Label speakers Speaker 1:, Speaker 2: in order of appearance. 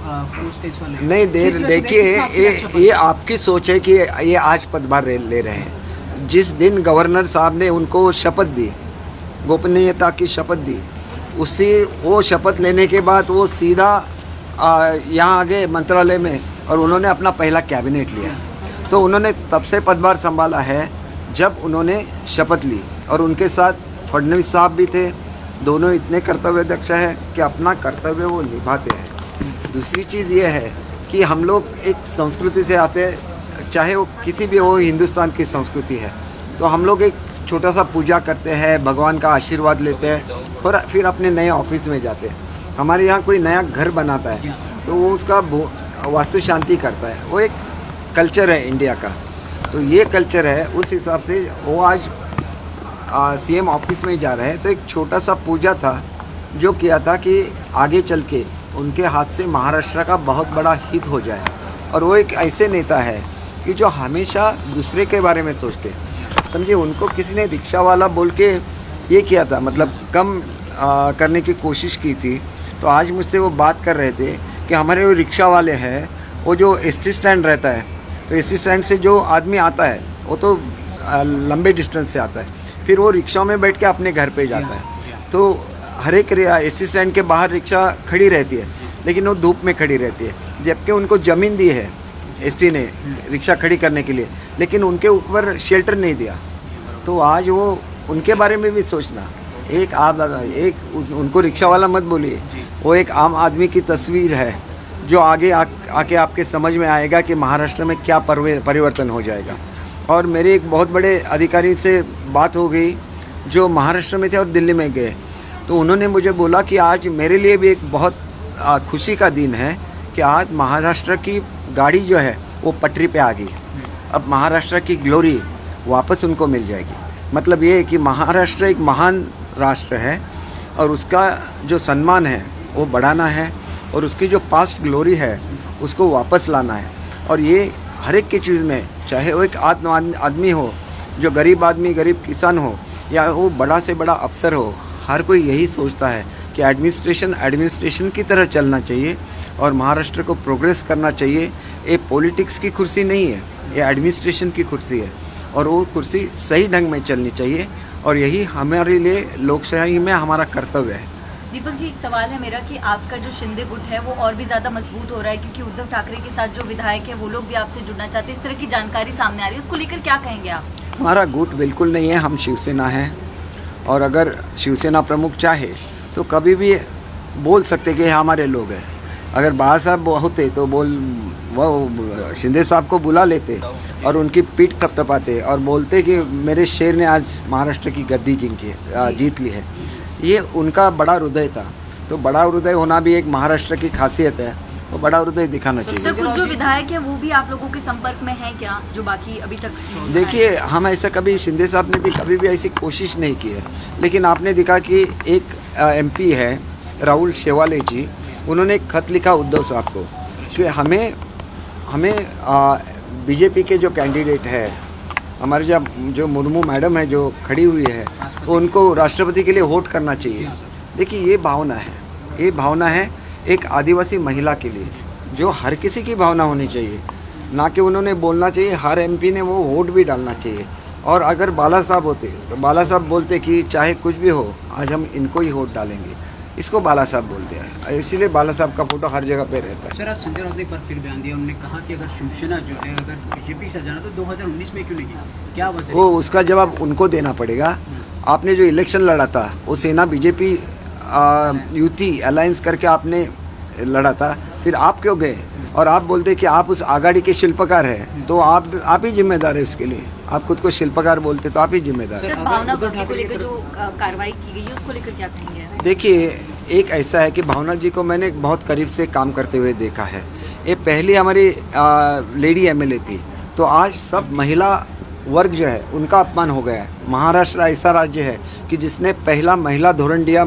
Speaker 1: नहीं देखिए, ये आपकी सोच है कि ये आज पदभार ले रहे हैं। जिस दिन गवर्नर साहब ने उनको शपथ दी, गोपनीयता की शपथ दी, उसी वो शपथ लेने के बाद वो सीधा यहाँ आ गए मंत्रालय में और उन्होंने अपना पहला कैबिनेट लिया। तो उन्होंने तब से पदभार संभाला है जब उन्होंने शपथ ली, और उनके साथ फडणवीस साहब भी थे। दोनों इतने कर्तव्यदक्ष हैं कि अपना कर्तव्य वो निभाते हैं। दूसरी चीज़ ये है कि हम लोग एक संस्कृति से आते हैं, चाहे वो किसी भी हो, हिंदुस्तान की संस्कृति है, तो हम लोग एक छोटा सा पूजा करते हैं, भगवान का आशीर्वाद लेते हैं और फिर अपने नए ऑफिस में जाते हैं। हमारे यहाँ कोई नया घर बनाता है तो वो उसका वास्तु शांति करता है, वो एक कल्चर है इंडिया का। तो ये कल्चर है, उस हिसाब से वो आज सीएम ऑफिस में जा रहे हैं। तो एक छोटा सा पूजा था जो किया था कि आगे चल के उनके हाथ से महाराष्ट्र का बहुत बड़ा हित हो जाए। और वो एक ऐसे नेता है कि जो हमेशा दूसरे के बारे में सोचते हैं। समझिए, उनको किसी ने रिक्शा वाला बोल के ये किया था, मतलब कम करने की कोशिश की थी। तो आज मुझसे वो बात कर रहे थे कि हमारे वो रिक्शा वाले हैं, वो जो एसटी स्टैंड रहता है, तो एसटी स्टैंड से जो आदमी आता है वो तो लंबे डिस्टेंस से आता है, फिर वो रिक्शा में बैठ के अपने घर पे जाता है। तो हर एक एसटी स्टैंड के बाहर रिक्शा खड़ी रहती है, लेकिन वो धूप में खड़ी रहती है, जबकि उनको ज़मीन दी है एसटी ने रिक्शा खड़ी करने के लिए, लेकिन उनके ऊपर शेल्टर नहीं दिया। तो आज वो उनके बारे में भी सोचना। एक उनको रिक्शा वाला मत बोलिए, वो एक आम आदमी की तस्वीर है जो आगे आके आपके समझ में आएगा कि महाराष्ट्र में क्या परिवर्तन हो जाएगा। और मेरे एक बहुत बड़े अधिकारी से बात हो गई जो महाराष्ट्र में थे और दिल्ली में गए, तो उन्होंने मुझे बोला कि आज मेरे लिए भी एक बहुत खुशी का दिन है कि आज महाराष्ट्र की गाड़ी जो है वो पटरी पे आ गई। अब महाराष्ट्र की ग्लोरी वापस उनको मिल जाएगी। मतलब ये है कि महाराष्ट्र एक महान राष्ट्र है और उसका जो सम्मान है वो बढ़ाना है, और उसकी जो पास्ट ग्लोरी है उसको वापस लाना है। और ये हर एक की चीज़ में, चाहे वो एक आदमी हो, जो गरीब आदमी, गरीब किसान हो, या वो बड़ा से बड़ा अफसर हो, हर कोई यही सोचता है कि एडमिनिस्ट्रेशन की तरह चलना चाहिए और महाराष्ट्र को प्रोग्रेस करना चाहिए। ये पॉलिटिक्स की कुर्सी नहीं है, ये एडमिनिस्ट्रेशन की कुर्सी है, और वो कुर्सी सही ढंग में चलनी चाहिए। और यही हमारे लिए लोकशाही में हमारा कर्तव्य है।
Speaker 2: दीपक जी, एक सवाल है मेरा कि आपका जो शिंदे गुट है वो और भी ज्यादा मजबूत हो रहा है, क्योंकि उद्धव ठाकरे के साथ जो विधायक है वो लोग भी आपसे जुड़ना चाहते हैं, इस तरह की जानकारी सामने आ रही है, उसको लेकर क्या कहेंगे आप?
Speaker 1: हमारा गुट बिल्कुल नहीं है, हम शिवसेना हैं, और अगर शिवसेना प्रमुख चाहे तो कभी भी बोल सकते कि हमारे लोग हैं। अगर बाला साहब होते तो वो शिंदे साहब को बुला लेते और उनकी पीठ थपथपाते और बोलते कि मेरे शेर ने आज महाराष्ट्र की गद्दी जीत ली है। ये उनका बड़ा हृदय था। तो बड़ा हृदय होना भी एक महाराष्ट्र की खासियत है, तो बड़ा हृदय दिखाना चाहिए।
Speaker 2: सर, कुछ जो विधायक है वो भी आप लोगों के संपर्क में हैं क्या, जो बाकी अभी तक?
Speaker 1: देखिए, हम ऐसा कभी, शिंदे साहब ने भी कभी भी ऐसी कोशिश नहीं की है, लेकिन आपने देखा कि एक एमपी है राहुल शेवाले जी, उन्होंने एक खत लिखा उद्धव साहब को कि हमें बीजेपी के जो कैंडिडेट है, हमारे जो मुर्मू मैडम है जो खड़ी हुई है, तो उनको राष्ट्रपति के लिए वोट करना चाहिए। देखिए, ये भावना है एक आदिवासी महिला के लिए, जो हर किसी की भावना होनी चाहिए, ना कि उन्होंने बोलना चाहिए। हर एमपी ने वो वोट भी डालना चाहिए। और अगर बाला साहब होते तो बाला साहब बोलते कि चाहे कुछ भी हो, आज हम इनको ही वोट डालेंगे। इसको बाला साहब बोलते हैं, इसीलिए बाला साहब का फोटो हर जगह पे रहता है।
Speaker 3: सर, आज संजय राउत ने एक बार फिर बयान दिया, उन्होंने कहा कि अगर शिवसेना जो है अगर बीजेपी से जाना तो 2019 में क्यों नहीं किया, क्या वजह?
Speaker 1: वो उसका जवाब उनको देना पड़ेगा। आपने जो इलेक्शन लड़ा था वो सेना बीजेपी युति अलायंस करके आपने लड़ा था, फिर आप क्यों गए? और आप बोलते कि आप उस आघाड़ी के शिल्पकार हैं, तो आप ही जिम्मेदार है उसके लिए। आप खुद को शिल्पकार बोलते तो आप ही जिम्मेदार है।
Speaker 2: भावना भक्ति को लेकर जो कार्रवाई की गई है उसको लेकर क्या कहेंगे?
Speaker 1: देखिए, एक ऐसा है कि भावना जी को मैंने बहुत करीब से काम करते हुए देखा है। ये पहली हमारी लेडी एमएलए थी, तो आज सब महिला वर्ग जो है उनका अपमान हो गया है। महाराष्ट्र ऐसा राज्य है कि जिसने पहला महिला धोरण दिया।